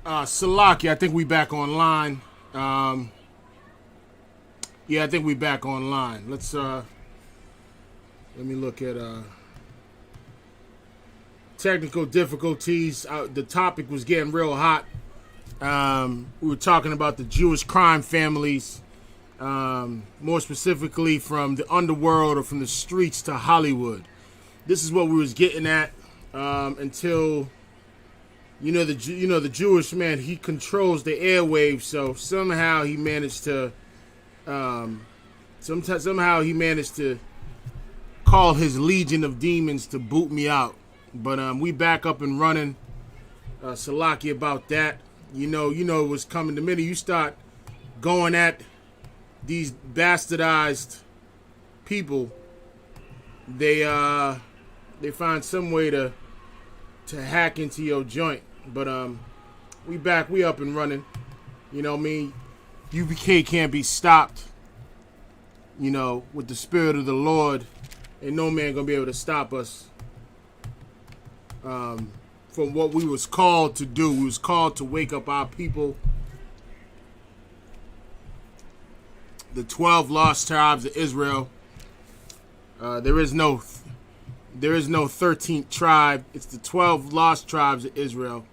Salaki, I think we back online. Yeah, I think we back online. Let me look at technical difficulties. The topic was getting real hot. We were talking about the Jewish crime families, more specifically from the underworld or from the streets to Hollywood. This is what we was getting at until the Jewish man, he controls the airwaves. So somehow he managed to call his legion of demons to boot me out. But we back up and running. Salaki about that. You know what's coming. The minute you start going at these bastardized people, they find some way to hack into your joint. But we back, we up and running. You know what I mean? UPK can't be stopped. With the spirit of the Lord, and no man gonna be able to stop us from what we was called to do. We was called to wake up our people. The 12 lost tribes of Israel. There is no 13th tribe. It's the 12 lost tribes of Israel.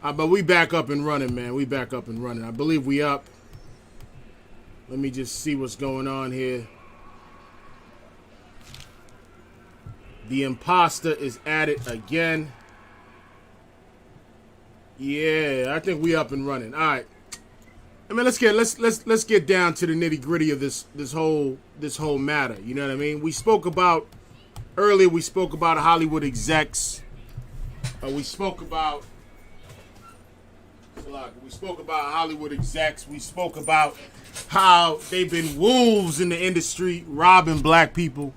But we back up and running, man. We back up and running. I believe we up. Let me just see what's going on here. The imposter is at it again. Yeah, I think we up and running. All right. I mean, let's get down to the nitty gritty of this whole matter. You know what I mean? We spoke about earlier. We spoke about Hollywood execs. We spoke about Hollywood execs. We spoke about how they've been wolves in the industry, robbing black people.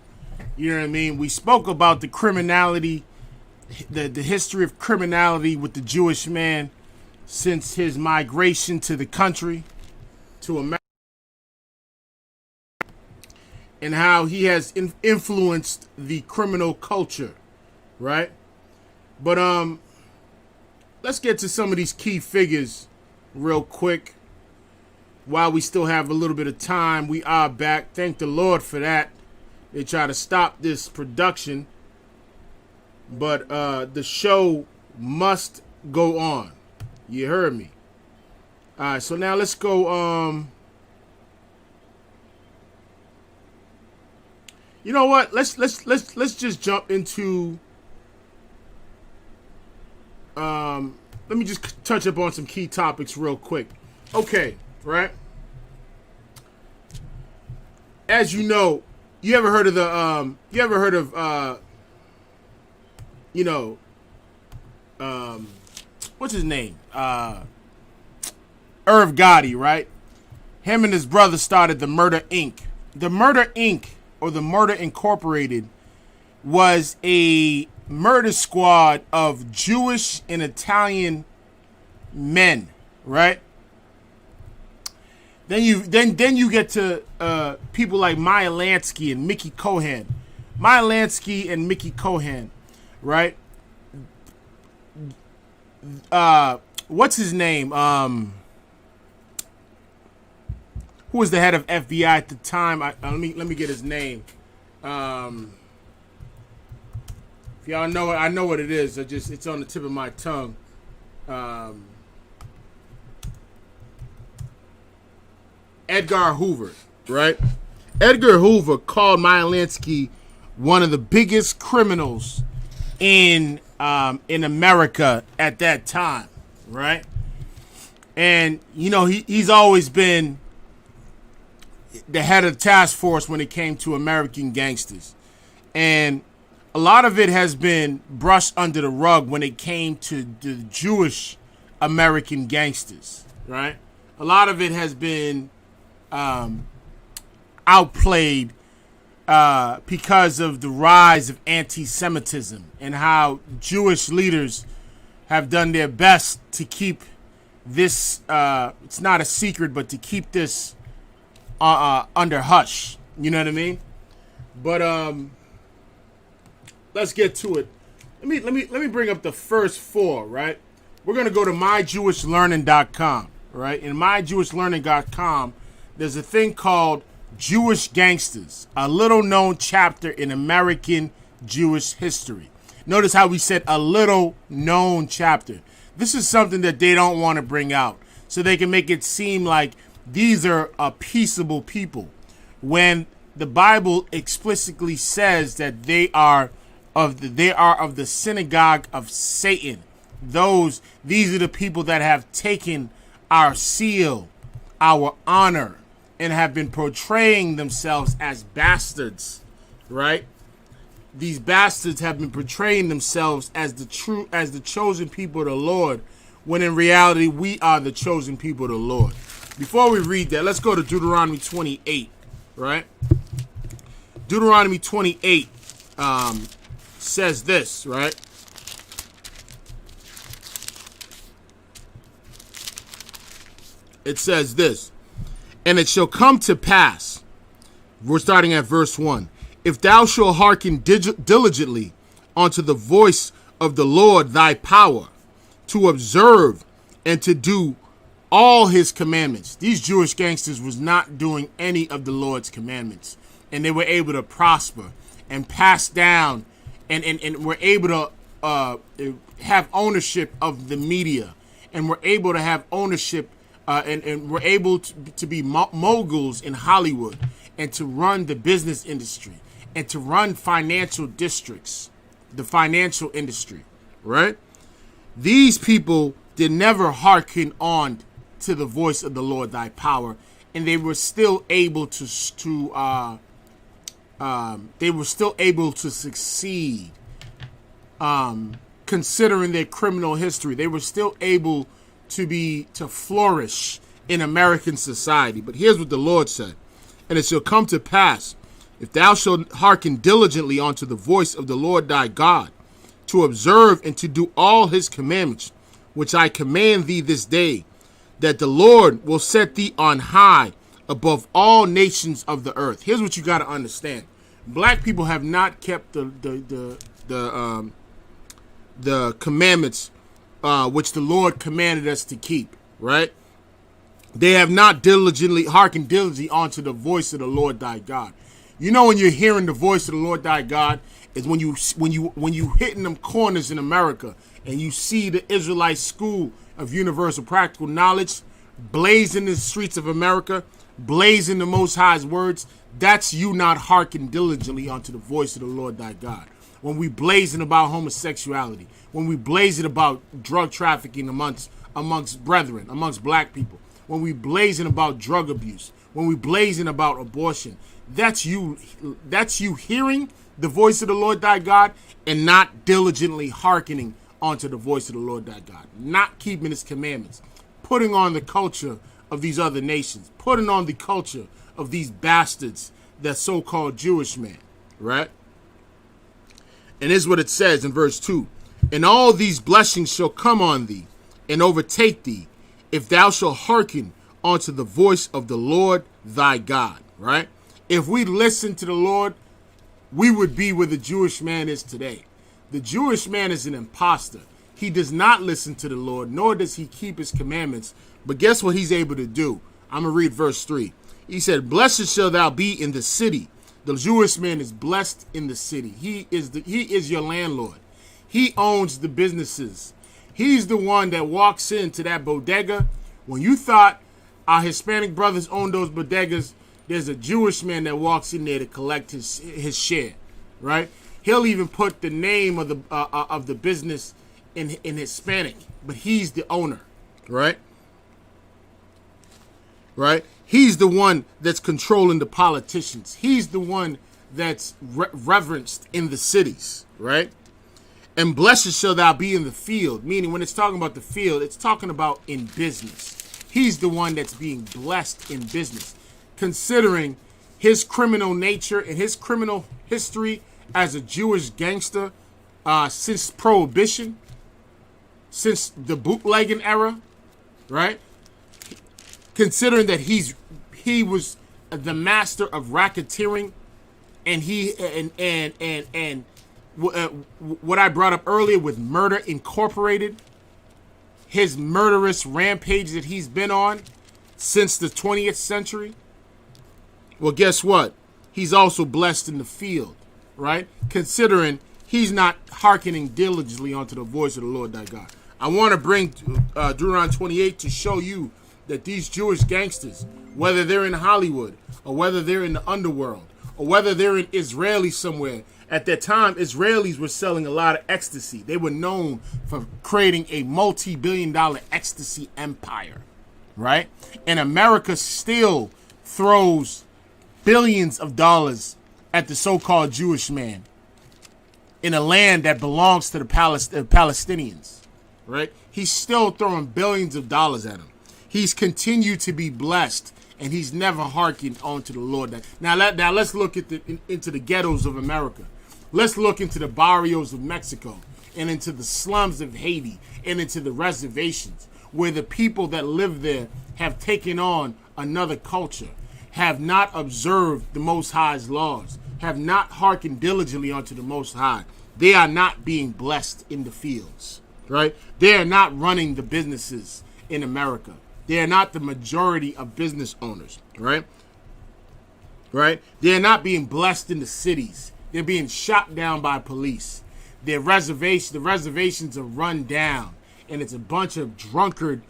You know what I mean? We spoke about the criminality, the history of criminality with the Jewish man since his migration to the country, to America, and how he has influenced the criminal culture, right? But let's get to some of these key figures real quick while we still have a little bit of time. We are back. Thank the Lord for that. They try to stop this production, but the show must go on. You heard me. All right, so now let's go. You know what? Let's just jump into. Let me just touch up on some key topics real quick. Okay, right? As you know, you ever heard of what's his name? Irv Gotti, right? Him and his brother started the Murder Inc. The Murder Inc. or the Murder Incorporated was a murder squad of Jewish and Italian men, right? Then you get to people like Meyer Lansky and Mickey Cohen. Meyer Lansky and Mickey Cohen, right? What's his name? Who was the head of FBI at the time? Let me get his name. If y'all know it, I know what it is. It's on the tip of my tongue. Edgar Hoover, right? Edgar Hoover called Meyer Lansky one of the biggest criminals in America at that time, right? And he's always been the head of the task force when it came to American gangsters, and a lot of it has been brushed under the rug when it came to the Jewish American gangsters, right? A lot of it has been outplayed because of the rise of anti-Semitism and how Jewish leaders have done their best to keep this, it's not a secret, but to keep this under hush. You know what I mean? But let's get to it. let me bring up the first four, right? We're gonna go to myjewishlearning.com, right? In myjewishlearning.com, there's a thing called Jewish Gangsters, a little known chapter in American Jewish history. Notice how we said a little known chapter. This is something that they don't want to bring out, so they can make it seem like these are a peaceable people, when the Bible explicitly says that they are of the synagogue of Satan. These are the people that have taken our seal, our honor, and have been portraying themselves as bastards, right? These bastards have been portraying themselves as the chosen people of the Lord, when in reality we are the chosen people of the Lord. Before we read that, let's go to Deuteronomy 28, right? Deuteronomy 28 says this, right? It says this: and it shall come to pass, we're starting at verse 1, if thou shalt hearken diligently unto the voice of the Lord thy power, to observe and to do all his commandments. These Jewish gangsters was not doing any of the Lord's commandments, and they were able to prosper and pass down and were able to have ownership of the media, and were able to have ownership and were able to be moguls in Hollywood, and to run the business industry, and to run financial districts, the financial industry, right? These people did never hearken on to the voice of the Lord thy power, and they were still able to succeed. Considering their criminal history, they were still able to flourish in American society. But here's what the Lord said: and it shall come to pass, if thou shalt hearken diligently unto the voice of the Lord thy God, to observe and to do all his commandments, which I command thee this day, that the Lord will set thee on high above all nations of the earth. Here's what you got to understand: black people have not kept the commandments which the Lord commanded us to keep, right? They have not hearkened diligently unto the voice of the Lord thy God. You know, when you're hearing the voice of the Lord thy God is when you hitting them corners in America, and you see the Israelite School of Universal Practical Knowledge blazing the streets of America, blazing the Most High's words. That's you not hearkening diligently unto the voice of the Lord thy God. When we blazing about homosexuality, when we blazing about drug trafficking amongst brethren, amongst black people, when we blazing about drug abuse, when we blazing about abortion, that's you hearing the voice of the Lord thy God and not diligently hearkening onto the voice of the Lord thy God, not keeping his commandments, putting on the culture of these other nations, putting on the culture of these bastards, that so-called Jewish man, right? And here's what it says in verse 2: and all these blessings shall come on thee and overtake thee, if thou shalt hearken unto the voice of the Lord thy God, right? If we listen to the Lord, we would be where the Jewish man is today. The Jewish man is an imposter. He does not listen to the Lord, nor does he keep his commandments. But guess what he's able to do? I'm going to read verse 3. He said, blessed shall thou be in the city. The Jewish man is blessed in the city. He is your landlord. He owns the businesses. He's the one that walks into that bodega. When you thought our Hispanic brothers owned those bodegas, there's a Jewish man that walks in there to collect his share, right? He'll even put the name of the business in Hispanic, but he's the owner, right? Right? He's the one that's controlling the politicians. He's the one that's reverenced in the cities, right? And blessed shall thou be in the field, meaning when it's talking about the field, it's talking about in business. He's the one that's being blessed in business, considering his criminal nature and his criminal history as a Jewish gangster since Prohibition, since the bootlegging era, right? Considering that he was the master of racketeering, and what I brought up earlier with Murder Incorporated, his murderous rampage that he's been on since the 20th century. Well, guess what? He's also blessed in the field, right? Considering he's not hearkening diligently unto the voice of the Lord thy God. I want to bring Deuteronomy 28 to show you that these Jewish gangsters, whether they're in Hollywood or whether they're in the underworld or whether they're in Israeli somewhere, at that time, Israelis were selling a lot of ecstasy. They were known for creating a multi-billion-dollar ecstasy empire, right? And America still throws billions of dollars at the so-called Jewish man in a land that belongs to the Palestinians, right? He's still throwing billions of dollars at him. He's continued to be blessed, and he's never hearkened onto the Lord. Now let's look at into the ghettos of America. Let's look into the barrios of Mexico and into the slums of Haiti and into the reservations where the people that live there have taken on another culture, have not observed the Most High's laws, have not hearkened diligently unto the Most High. They are not being blessed in the fields, right? They are not running the businesses in America. They are not the majority of business owners, right? Right? They are not being blessed in the cities. They're being shot down by police. The reservations are run down, and it's a bunch of drunkard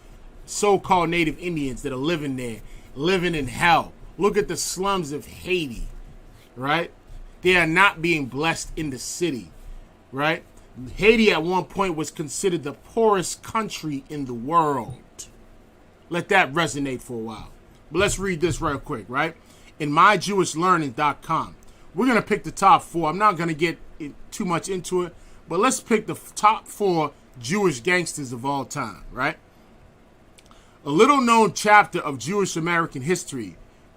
so-called native Indians that are living there, living in hell. Look at the slums of Haiti, right? They are not being blessed in the city, right? Haiti at one point was considered the poorest country in the world. Let that resonate for a while. But let's read this real quick, right? In myjewishlearning.com, we're going to pick the top 4. I'm not going to get too much into it, but let's pick the top 4 Jewish gangsters of all time, right? A little-known chapter of Jewish American history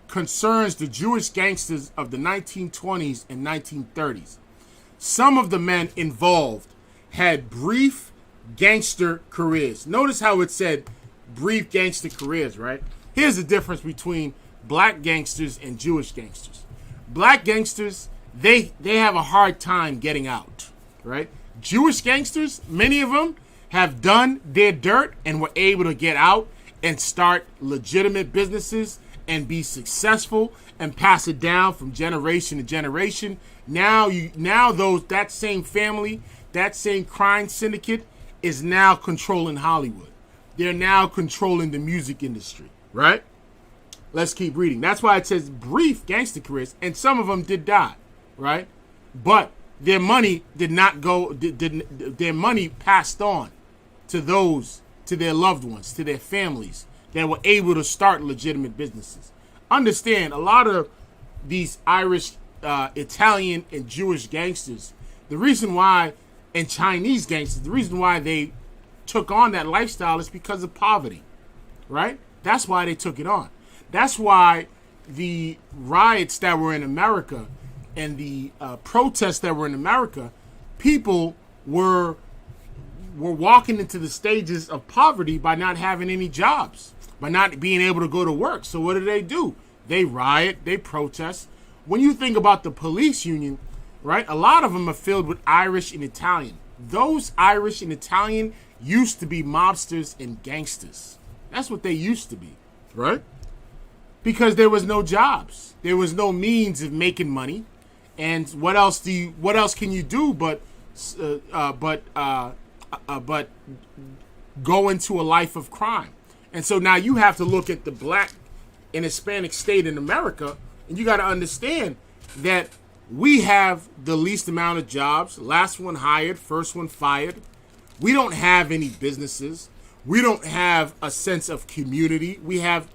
concerns the Jewish gangsters of the 1920s and 1930s. Some of the men involved had brief gangster careers. Notice how it said brief gangster careers, right? Here's the difference between black gangsters and Jewish gangsters. Black gangsters, they have a hard time getting out, right? Jewish gangsters, many of them have done their dirt and were able to get out and start legitimate businesses and be successful and pass it down from generation to generation. Now that same family, that same crime syndicate is now controlling Hollywood. They're now controlling the music industry, right? Let's keep reading. That's why it says brief gangster careers, and some of them did die, right? But their money did not go. Their money passed on to their loved ones, to their families that were able to start legitimate businesses. Understand, a lot of these Irish, Italian, and Jewish gangsters, the reason why, and Chinese gangsters, the reason why they took on that lifestyle is because of poverty, right? That's why they took it on. That's why the riots that were in America and the protests that were in America, people were walking into the stages of poverty by not having any jobs, by not being able to go to work. So what do? They riot, they protest. When you think about the police union, right, a lot of them are filled with Irish and Italian. Those Irish and Italian used to be mobsters and gangsters. That's what they used to be, right? Because there was no jobs. There was no means of making money. And what else can you do but go into a life of crime? And so now you have to look at the black and Hispanic state in America, and you got to understand that we have the least amount of jobs. Last one hired, first one fired. We don't have any businesses. We don't have a sense of community. We have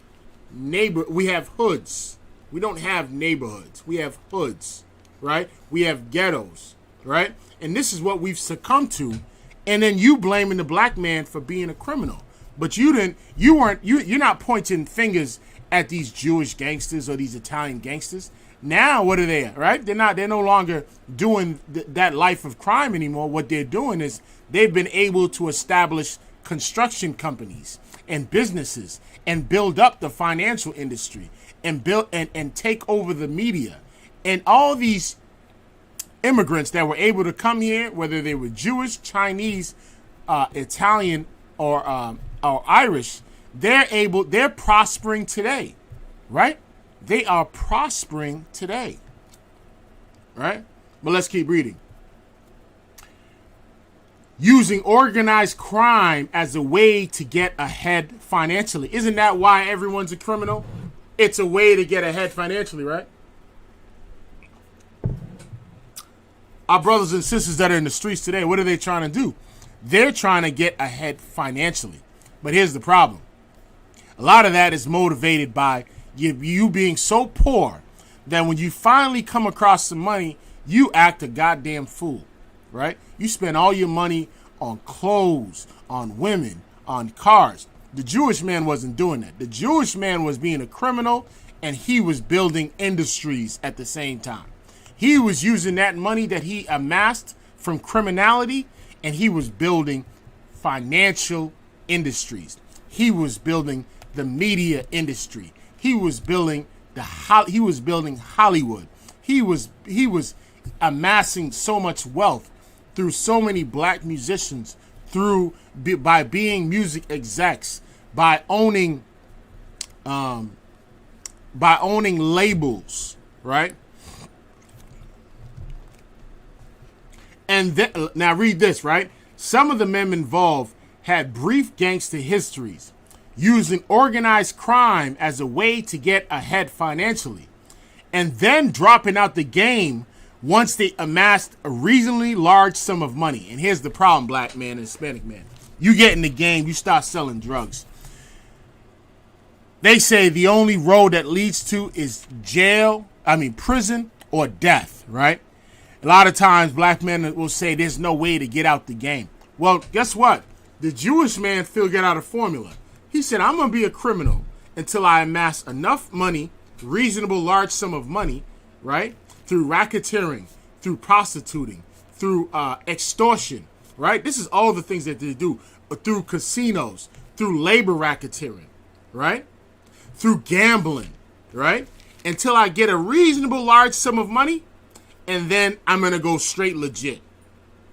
hoods. We don't have neighborhoods. We have hoods, right? We have ghettos, right? And this is what we've succumbed to. And then you blaming the black man for being a criminal. But you're not pointing fingers at these Jewish gangsters or these Italian gangsters. Now, what are they at, right? They're no longer doing that life of crime anymore. What they're doing is they've been able to establish construction companies and businesses and build up the financial industry and build and take over the media. And all these immigrants that were able to come here, whether they were Jewish, Chinese, Italian, or Irish, they're prospering today, right? They are prospering today, right? But let's keep reading. Using organized crime as a way to get ahead financially. Isn't that why everyone's a criminal? It's a way to get ahead financially, right? Our brothers and sisters that are in the streets today, what are they trying to do? They're trying to get ahead financially. But here's the problem. A lot of that is motivated by you being so poor that when you finally come across some money, you act a goddamn fool, right? You spend all your money on clothes, on women, on cars. The Jewish man wasn't doing that. The Jewish man was being a criminal, and he was building industries at the same time. He was using that money that he amassed from criminality, and he was building financial industries. He was building the media industry. He was building Hollywood. He was amassing so much wealth through so many black musicians, by being music execs, by owning labels, right? And now read this, right? Some of the men involved had brief gangster histories, using organized crime as a way to get ahead financially, and then dropping out the game once they amassed a reasonably large sum of money. And here's the problem, black man and Hispanic man. You get in the game, you start selling drugs. They say the only road that leads to is prison or death, right? A lot of times black men will say there's no way to get out the game. Well, guess what? The Jewish man figured out a formula. He said, I'm going to be a criminal until I amass enough money, reasonable large sum of money, right? Through racketeering, through prostituting, through extortion, right? This is all the things that they do. Through casinos, through labor racketeering, right? Through gambling, right? Until I get a reasonable large sum of money, and then I'm going to go straight legit,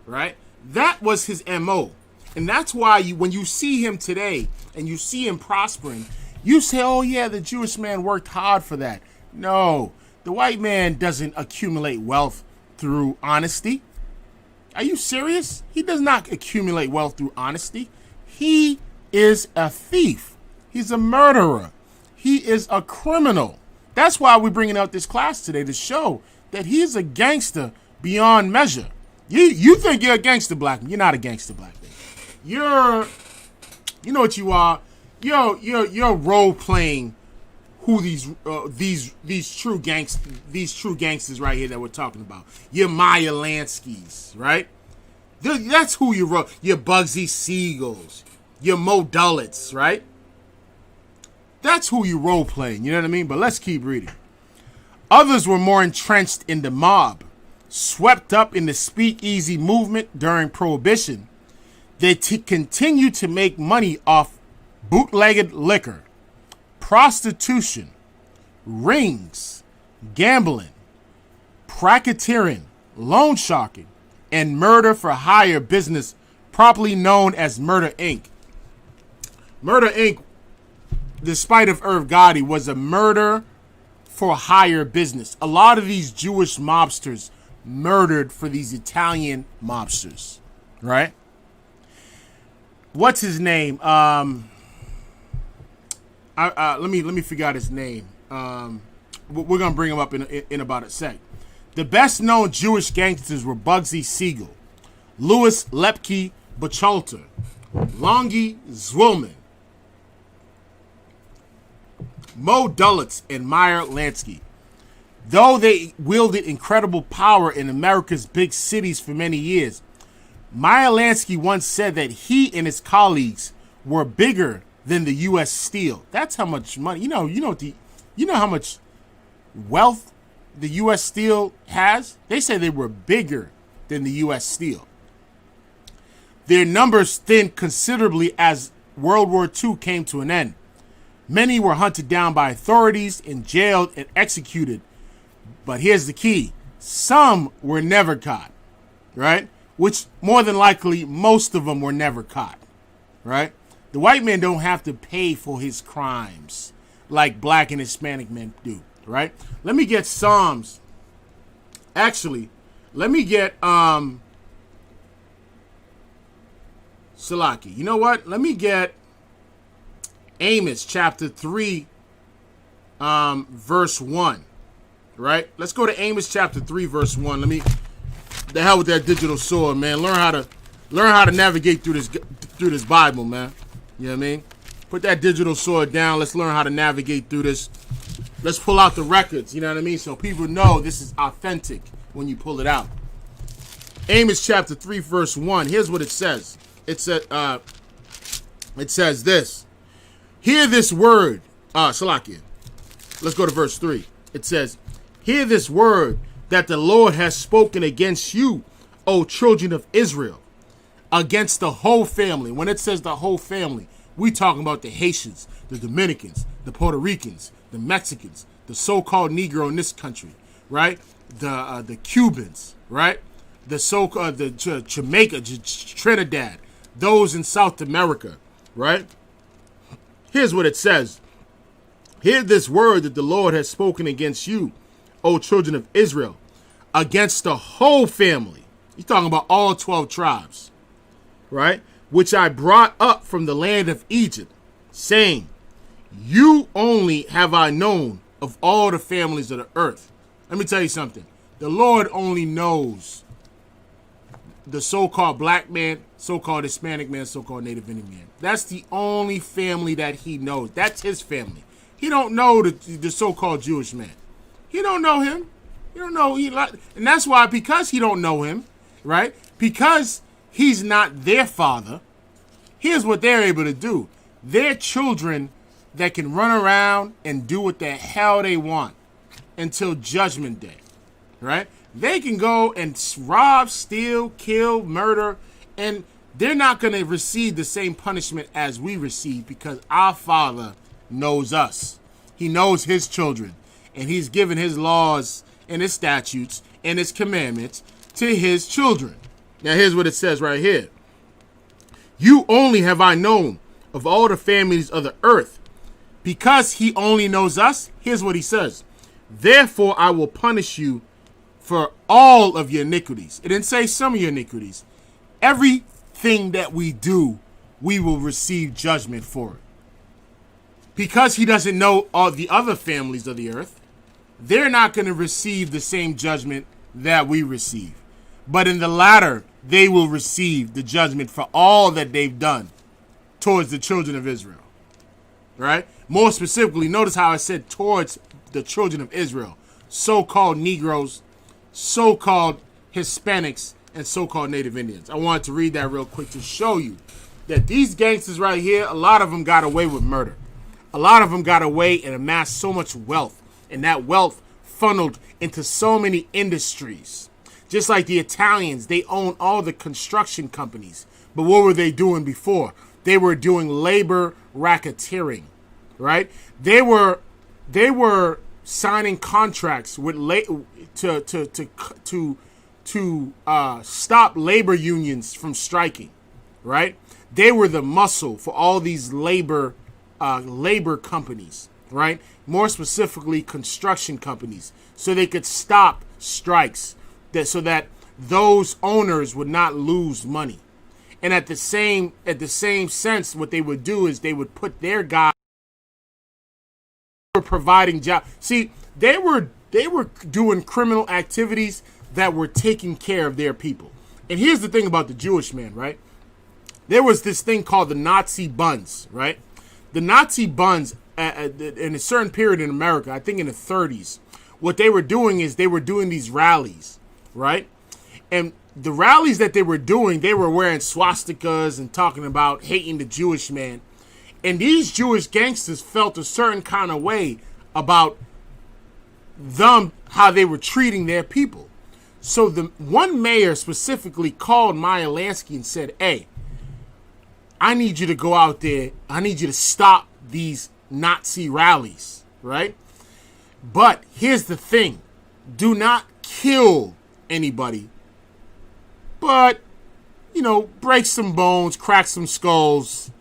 right? That was his MO. And that's why when you see him today and you see him prospering, you say, oh yeah, the Jewish man worked hard for that. No, the white man doesn't accumulate wealth through honesty. Are you serious? He does not accumulate wealth through honesty. He is a thief. He's a murderer. He is a criminal. That's why we're bringing out this class today, to show that he's a gangster beyond measure. You think you're a gangster black man. You're not a gangster black man. You know what you are. You're role playing who these true gangsters right here that we're talking about. You're Maya Lansky's, right? That's who you role. You're Bugsy Siegels. You're Mo Dullets, right? That's who you role playing. You know what I mean? But let's keep reading. Others were more entrenched in the mob, swept up in the speakeasy movement during Prohibition. They continued to make money off bootlegged liquor, prostitution, rings, gambling, racketeering, loan sharking, and murder for hire business, properly known as Murder Inc. Murder Inc., despite of Irv Gotti, was a murder for hire business. A lot of these Jewish mobsters murdered for these Italian mobsters, right? What's his name? Let me figure out his name. We're gonna bring him up in about a sec. The best known Jewish gangsters were Bugsy Siegel, Louis Lepke Bachelter, Longy Zwilman, Mo Dullets, and Meyer Lansky. Though they wielded incredible power in America's big cities for many years, Meyer Lansky once said that he and his colleagues were bigger than the U.S. Steel. That's how much money. You know how much wealth the U.S. Steel has? They say they were bigger than the U.S. Steel. Their numbers thinned considerably as World War II came to an end. Many were hunted down by authorities and jailed and executed. But here's the key. Some were never caught, right? Which more than likely, most of them were never caught, right? The white man don't have to pay for his crimes like black and Hispanic men do, right? Let me get Psalms. Actually, let me get Salaki. You know what? Let me get Amos chapter 3, verse 1. Right? Let's go to Amos chapter 3, verse 1. Let me the hell with that digital sword, man. Learn how to navigate through this Bible, man. You know what I mean? Put that digital sword down. Let's learn how to navigate through this. Let's pull out the records, you know what I mean? So people know this is authentic when you pull it out. Amos chapter 3, verse 1. Here's what it says. It says this. Hear this word. Salakia. Let's go to verse 3. It says, hear this word that the Lord has spoken against you, O children of Israel, against the whole family. When it says the whole family, we talking about the Haitians, the Dominicans, the Puerto Ricans, the Mexicans, the so-called Negro in this country, right? The Cubans, right? The so-called Jamaica, Trinidad, those in South America, right? Here's what it says. Hear this word that the Lord has spoken against you, O children of Israel, against the whole family. He's talking about all 12 tribes, right? Which I brought up from the land of Egypt, saying, you only have I known of all the families of the earth. Let me tell you something. The Lord only knows the so-called black man, so-called Hispanic man, so-called Native Indian man. That's the only family that he knows. That's his family. He don't know the so-called Jewish man. He don't know him. You don't know. And that's why, because he don't know him, right? Because he's not their father, here's what they're able to do. They're children that can run around and do what the hell they want until Judgment Day, right? They can go and rob, steal, kill, murder, and they're not going to receive the same punishment as we receive, because our Father knows us. He knows his children, and he's given his laws and his statutes and his commandments to his children. Now here's what it says right here. You only have I known of all the families of the earth. Because he only knows us, here's what he says. Therefore I will punish you for all of your iniquities. It didn't say some of your iniquities. Everything that we do, we will receive judgment for it. Because he doesn't know all the other families of the earth, they're not going to receive the same judgment that we receive. But in the latter, they will receive the judgment for all that they've done towards the children of Israel. Right? More specifically, notice how I said towards the children of Israel. So-called Negroes, so-called Hispanics, and so-called Native Indians. I wanted to read that real quick to show you that these gangsters right here, a lot of them got away with murder. A lot of them got away and amassed so much wealth, and that wealth funneled into so many industries. Just like the Italians, they own all the construction companies. But what were they doing before? They were doing labor racketeering, right? They were signing contracts with to stop labor unions from striking, right? They were the muscle for all these labor companies, right? More specifically, construction companies, so they could stop strikes, so that those owners would not lose money. And at the same sense, what they would do is they would put their guys providing jobs. See, they were doing criminal activities that were taking care of their people. And here's the thing about the Jewish man, right? There was this thing called the Nazi buns, right? The Nazi buns, in a certain period in America, I think in the 30s, what they were doing is they were doing these rallies, right? And the rallies that they were doing, they were wearing swastikas and talking about hating the Jewish man. And these Jewish gangsters felt a certain kind of way about them, how they were treating their people. So the one mayor specifically called Meyer Lansky and said, hey, I need you to go out there. I need you to stop these Nazi rallies, right? But here's the thing. Do not kill anybody, but, break some bones, crack some skulls,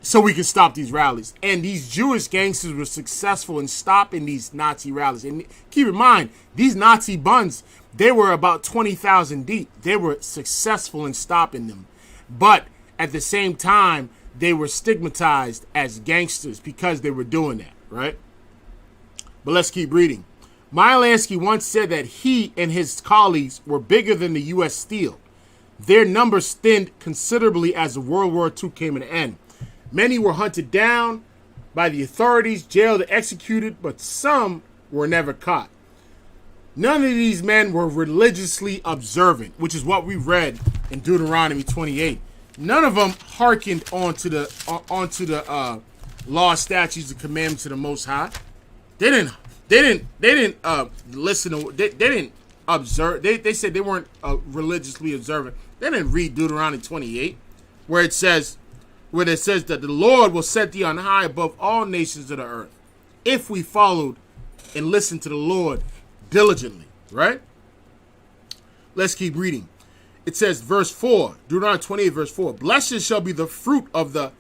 so we can stop these rallies. And these Jewish gangsters were successful in stopping these Nazi rallies. And keep in mind, these Nazi buns, they were about 20,000 deep. They were successful in stopping them. But at the same time, they were stigmatized as gangsters because they were doing that, right? But let's keep reading. Meyer Lansky once said that he and his colleagues were bigger than the U.S. Steel. Their numbers thinned considerably as World War II came to an end. Many were hunted down by the authorities, jailed, and executed, but some were never caught. None of these men were religiously observant, which is what we read in Deuteronomy 28. None of them hearkened onto the law, statutes, and commandments of the Most High. They didn't listen to. They didn't observe. They said they weren't religiously observant. They didn't read Deuteronomy 28, where it says that the Lord will set thee on high above all nations of the earth, if we followed and listened to the Lord diligently. Right? Let's keep reading. It says, verse 4, Deuteronomy 28, verse 4, blessed shall be the fruit of the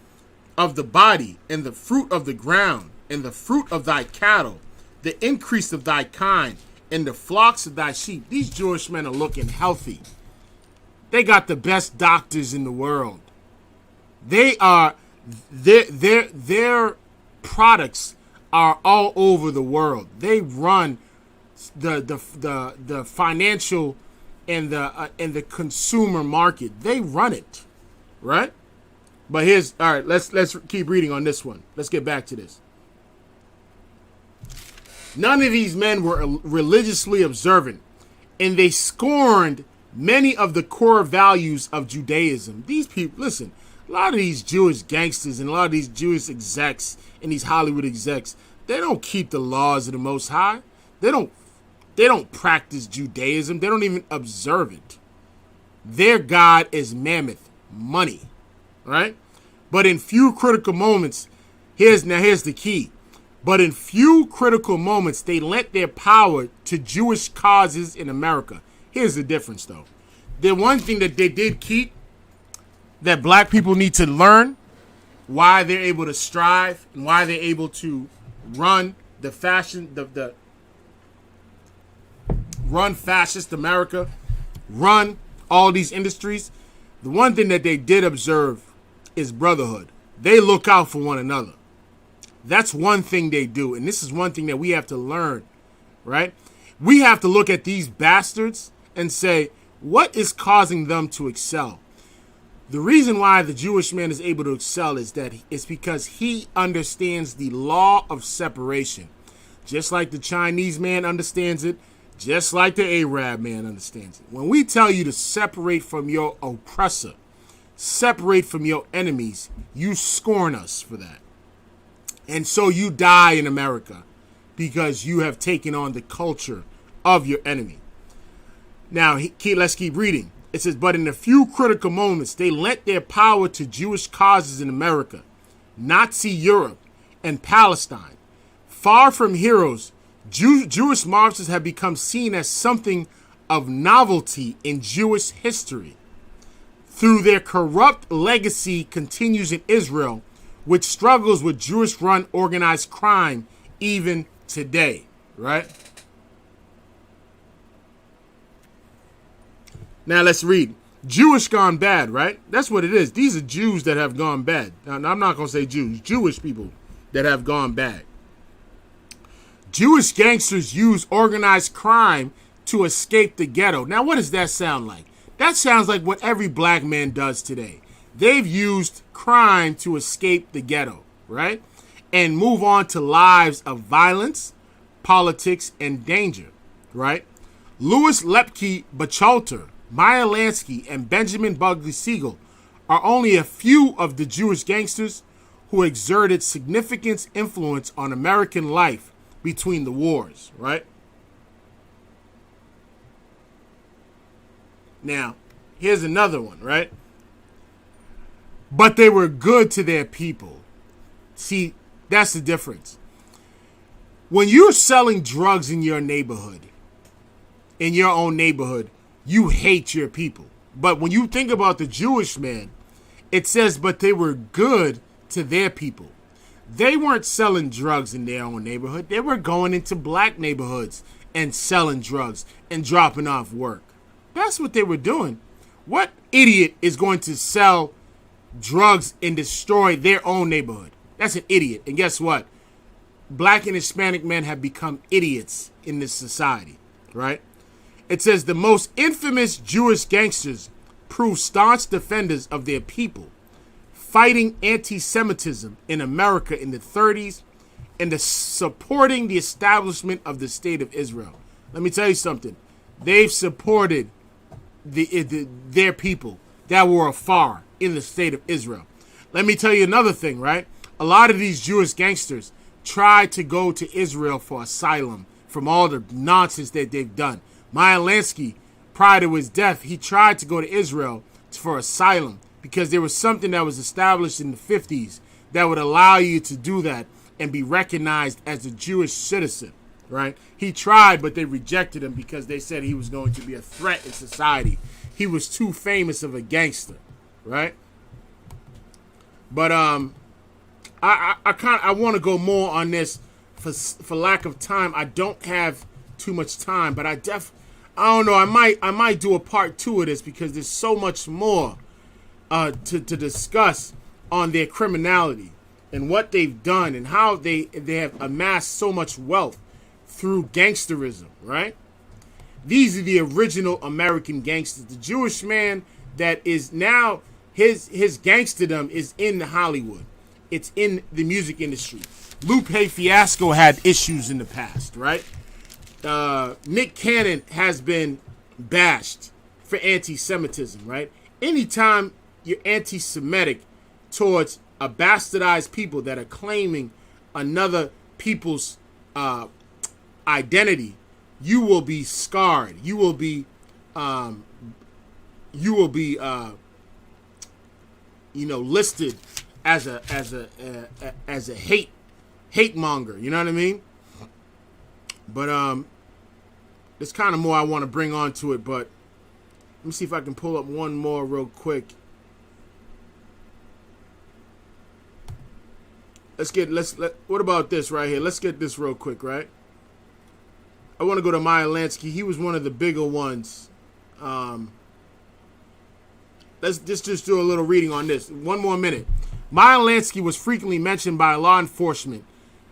body, and the fruit of the ground, and the fruit of thy cattle, the increase of thy kind, and the flocks of thy sheep. These Jewish men are looking healthy. They got the best doctors in the world. They are, their products are all over the world. They run the financial and the consumer market. They run it, right? But all right, let's keep reading on this one. Let's get back to this. None of these men were religiously observant, and they scorned many of the core values of Judaism. These people, listen, a lot of these Jewish gangsters and a lot of these Jewish execs and these Hollywood execs, they don't keep the laws of the Most High. They don't practice Judaism. They don't even observe it. Their God is mammoth, money, right? But in few critical moments, here's the key. But in few critical moments, they lent their power to Jewish causes in America. Here's the difference, though. The one thing that they did keep that black people need to learn, why they're able to strive and why they're able to run the run fascist America, run all these industries. The one thing that they did observe is brotherhood. They look out for one another. That's one thing they do. And this is one thing that we have to learn, right? We have to look at these bastards and say, what is causing them to excel? The reason why the Jewish man is able to excel is that it's because he understands the law of separation. Just like the Chinese man understands it, just like the Arab man understands it. When we tell you to separate from your oppressor, separate from your enemies, you scorn us for that. And so you die in America because you have taken on the culture of your enemy. Now, let's keep reading. It says, but in a few critical moments, they lent their power to Jewish causes in America, Nazi Europe, and Palestine. Far from heroes, Jewish martyrs have become seen as something of novelty in Jewish history. Through their corrupt legacy continues in Israel, which struggles with Jewish-run organized crime even today, right? Now let's read. Jewish gone bad, right? That's what it is. These are Jews that have gone bad. Now I'm not going to say Jews. Jewish people that have gone bad. Jewish gangsters use organized crime to escape the ghetto. Now what does that sound like? That sounds like what every black man does today. They've used crime to escape the ghetto, right? And move on to lives of violence, politics, and danger, right? Louis Lepke Bachelter, Meyer Lansky, and Benjamin Bugley Siegel are only a few of the Jewish gangsters who exerted significant influence on American life between the wars, right? Now, here's another one, right? But they were good to their people. See, that's the difference. When you're selling drugs in your neighborhood in your own neighborhood, you hate your people. But when you think about the Jewish man, it says, but they were good to their people. They weren't selling drugs in their own neighborhood. They were going into black neighborhoods and selling drugs and dropping off work. That's what they were doing. What idiot is going to sell drugs and destroy their own neighborhood? That's an idiot. And guess what? Black and Hispanic men have become idiots in this society, right? It says the most infamous Jewish gangsters proved staunch defenders of their people, fighting anti-Semitism in America in the 30s and supporting the establishment of the State of Israel. Let me tell you something. They've supported their people that were afar in the State of Israel. Let me tell you another thing, right? A lot of these Jewish gangsters tried to go to Israel for asylum from all the nonsense that they've done. Meyer Lansky, prior to his death, he tried to go to Israel for asylum because there was something that was established in the 50s that would allow you to do that and be recognized as a Jewish citizen, right? He tried, but they rejected him because they said he was going to be a threat in society. He was too famous of a gangster, right? But I want to go more on this for lack of time. I don't have too much time, but I don't know. I might do a part 2 of this because there's so much more to discuss on their criminality and what they've done and how they have amassed so much wealth through gangsterism, right? These are the original American gangsters. The Jewish man that is now his gangsterdom is in Hollywood. It's in the music industry. Lupe Fiasco had issues in the past, right? Nick Cannon has been bashed for anti-Semitism, right? Anytime you're anti-Semitic towards a bastardized people that are claiming another people's identity, you will be scarred. You will be listed as a hate monger. You know what I mean? But there's kind of more I want to bring onto it. But let me see if I can pull up one more real quick. What about this right here? Let's get this real quick, right? I want to go to Meyer Lansky. He was one of the bigger ones. Let's just do a little reading on this. One more minute. Meyer Lansky was frequently mentioned by law enforcement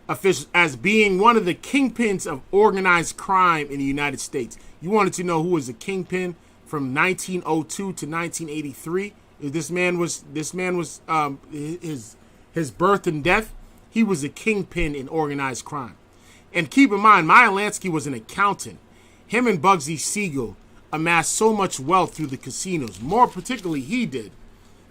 officials as being one of the kingpins of organized crime in the United States. You wanted to know who was the kingpin from 1902 to 1983? This man was his birth and death. He was a kingpin in organized crime. And keep in mind, Meyer Lansky was an accountant. Him and Bugsy Siegel amassed so much wealth through the casinos. More particularly, he did,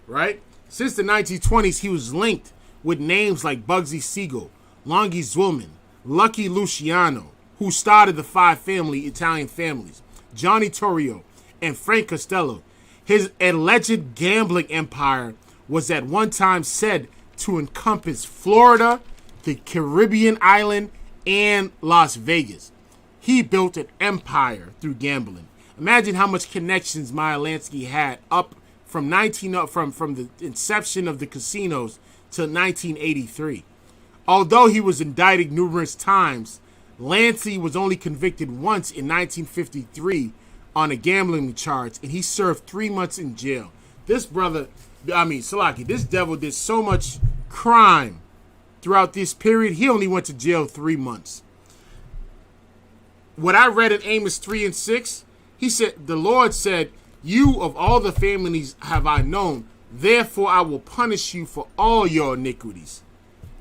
right? Since the 1920s, he was linked with names like Bugsy Siegel, Longy Zwillman, Lucky Luciano, who started the Five Family Italian families, Johnny Torrio, and Frank Costello. His alleged gambling empire was at one time said to encompass Florida, the Caribbean island, and Las Vegas. He built an empire through gambling. Imagine how much connections Meyer Lansky had up from the inception of the casinos to 1983. Although he was indicted numerous times, Lansky was only convicted once in 1953 on a gambling charge, and he served 3 months in jail. This devil did so much crime throughout this period, he only went to jail 3 months. What I read in Amos 3 and 6, he said, the Lord said, "You of all the families have I known, therefore I will punish you for all your iniquities."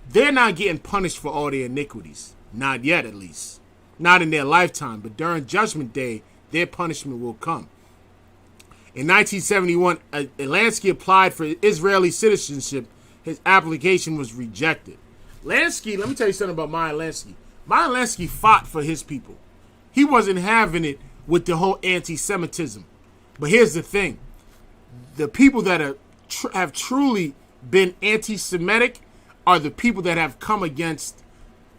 They're not getting punished for all their iniquities. Not yet, at least. Not in their lifetime, but during Judgment Day, their punishment will come. In 1971, Lansky applied for Israeli citizenship. His application was rejected. Lansky, let me tell you something about Meyer Lansky. Meyer Lansky fought for his people. He wasn't having it with the whole anti-Semitism. But here's the thing. The people that have truly been anti-Semitic are the people that have come against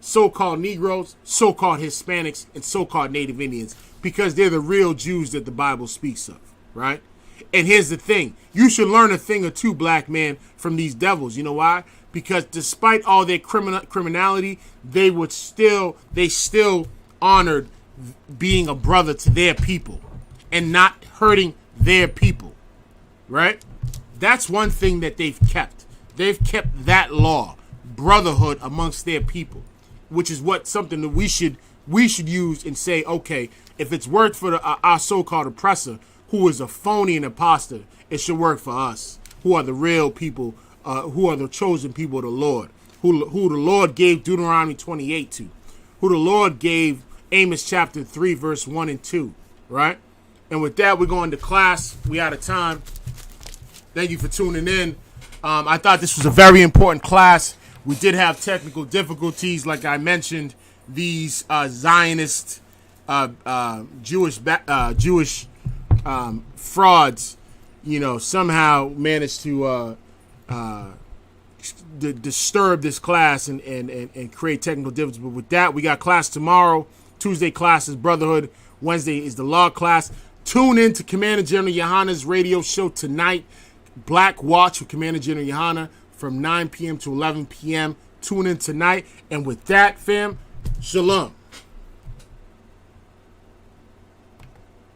so-called Negroes, so-called Hispanics, and so-called Native Indians, because they're the real Jews that the Bible speaks of, right? And here's the thing. You should learn a thing or two, black man, from these devils. You know why? Because despite all their criminality, they still honored being a brother to their people and not hurting their people, right? That's one thing that they've kept. They've kept that law, brotherhood amongst their people, which is something that we should use and say, okay, if it's worked for our so-called oppressor, who is a phony and imposter, it should work for us, who are the real people, who are the chosen people of the Lord, who the Lord gave Deuteronomy 28 to, who the Lord gave Amos chapter 3, verse 1 and 2, right? And with that, we're going to class. We out of time. Thank you for tuning in. I thought this was a very important class. We did have technical difficulties, like I mentioned. These Zionist, Jewish frauds, somehow managed to disturb this class and create technical difficulties. But with that, we got class tomorrow. Tuesday class is Brotherhood. Wednesday is the Law class. Tune in to Commander General Yohana's radio show tonight. Black Watch with Commander General Yohana from 9 p.m. to 11 p.m. Tune in tonight. And with that, fam, shalom.